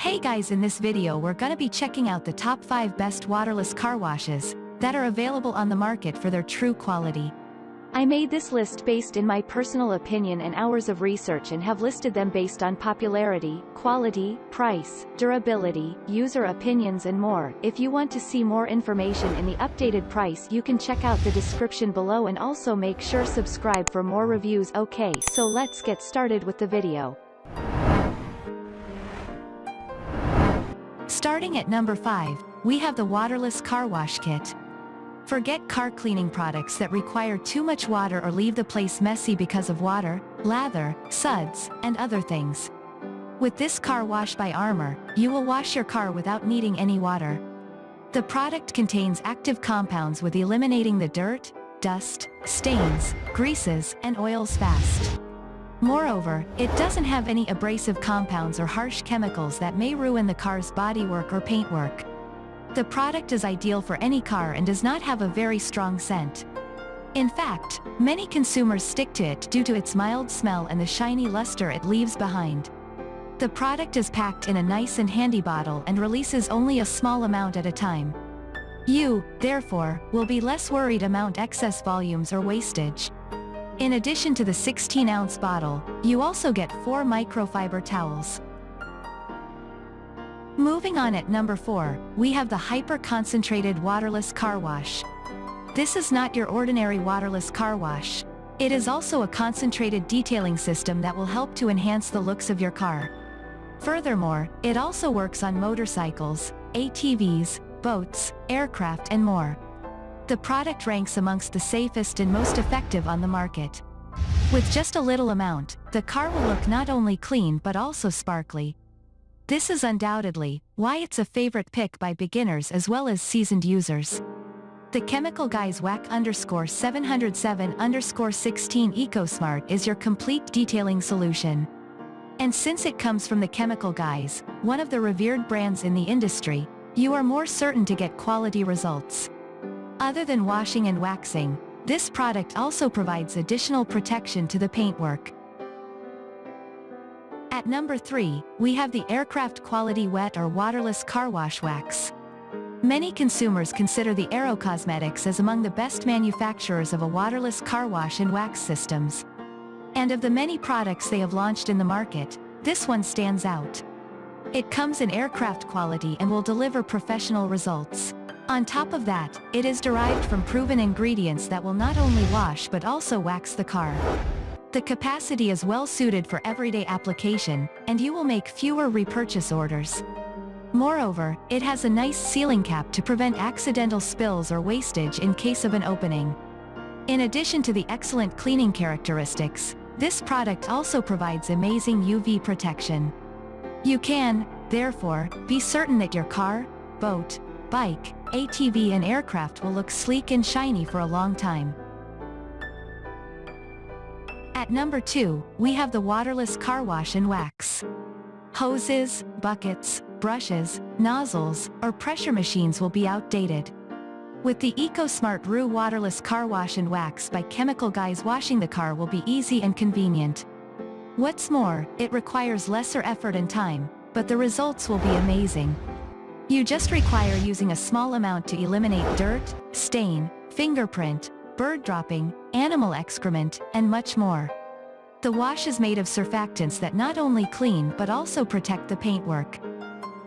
Hey guys, in this video we're gonna be checking out the top 5 best waterless car washes that are available on the market for their true quality. I made this list based in my personal opinion and hours of research and have listed them based on popularity, quality, price, durability, user opinions and more. If you want to see more information in the updated price, you can check out the description below and also make sure subscribe for more reviews. Okay, so let's get started with the video. Starting at number 5, we have the Waterless Car Wash Kit. Forget car cleaning products that require too much water or leave the place messy because of water, lather, suds, and other things. With this car wash by Armor, you will wash your car without needing any water. The product contains active compounds with eliminating the dirt, dust, stains, greases, and oils fast. Moreover, it doesn't have any abrasive compounds or harsh chemicals that may ruin the car's bodywork or paintwork. The product is ideal for any car and does not have a very strong scent. In fact, many consumers stick to it due to its mild smell and the shiny luster it leaves behind. The product is packed in a nice and handy bottle and releases only a small amount at a time. You, therefore, will be less worried about excess volumes or wastage. In addition to the 16-ounce bottle, you also get 4 microfiber towels. Moving on at number 4, we have the hyper-concentrated waterless car wash. This is not your ordinary waterless car wash. It is also a concentrated detailing system that will help to enhance the looks of your car. Furthermore, it also works on motorcycles, ATVs, boats, aircraft and more. The product ranks amongst the safest and most effective on the market. With just a little amount, the car will look not only clean but also sparkly. This is undoubtedly why it's a favorite pick by beginners as well as seasoned users. The Chemical Guys WAC707-16 EcoSmart is your complete detailing solution. And since it comes from the Chemical Guys, one of the revered brands in the industry, you are more certain to get quality results. Other than washing and waxing, this product also provides additional protection to the paintwork. At number 3, we have the Aircraft Quality Wet or Waterless Car Wash Wax. Many consumers consider the Aero Cosmetics as among the best manufacturers of a waterless car wash and wax systems. And of the many products they have launched in the market, this one stands out. It comes in aircraft quality and will deliver professional results. On top of that, it is derived from proven ingredients that will not only wash but also wax the car. The capacity is well suited for everyday application, and you will make fewer repurchase orders. Moreover, it has a nice sealing cap to prevent accidental spills or wastage in case of an opening. In addition to the excellent cleaning characteristics, this product also provides amazing UV protection. You can, therefore, be certain that your car, boat, bike, ATV and aircraft will look sleek and shiny for a long time. At number 2, we have the Waterless Car Wash and Wax. Hoses, buckets, brushes, nozzles, or pressure machines will be outdated. With the EcoSmart Brew Waterless Car Wash and Wax by Chemical Guys, washing the car will be easy and convenient. What's more, it requires lesser effort and time, but the results will be amazing. You just require using a small amount to eliminate dirt, stain, fingerprint, bird dropping, animal excrement, and much more. The wash is made of surfactants that not only clean but also protect the paintwork.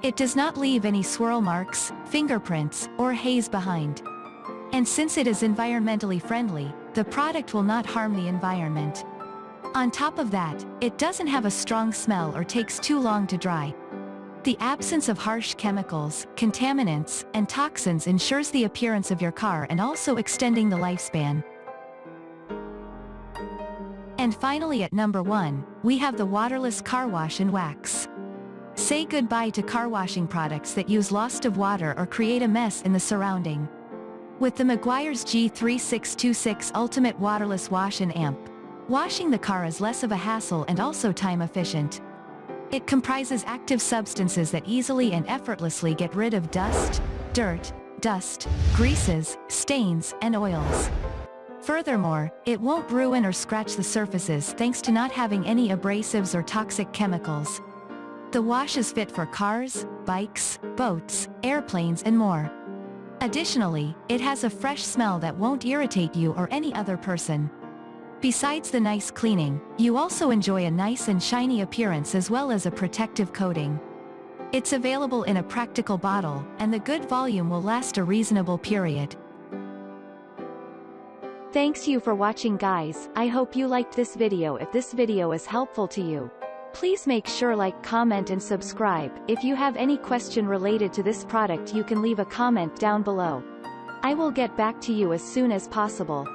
It does not leave any swirl marks, fingerprints, or haze behind. And since it is environmentally friendly, the product will not harm the environment. On top of that, it doesn't have a strong smell or takes too long to dry. The absence of harsh chemicals, contaminants, and toxins ensures the appearance of your car and also extending the lifespan. And finally at number 1, we have the Waterless Car Wash and Wax. Say goodbye to car washing products that use lots of water or create a mess in the surrounding. With the McGuires G3626 Ultimate Waterless Wash and Amp, washing the car is less of a hassle and also time efficient. It comprises active substances that easily and effortlessly get rid of dust, dirt, greases, stains, and oils. Furthermore, it won't ruin or scratch the surfaces thanks to not having any abrasives or toxic chemicals. The wash is fit for cars, bikes, boats, airplanes and more. Additionally, it has a fresh smell that won't irritate you or any other person. Besides the nice cleaning, you also enjoy a nice and shiny appearance as well as a protective coating. It's available in a practical bottle, and the good volume will last a reasonable period. Thanks you for watching guys. I hope you liked this video. If this video is helpful to you, please make sure like, comment and subscribe. If you have any question related to this product you can leave a comment down below. I will get back to you as soon as possible.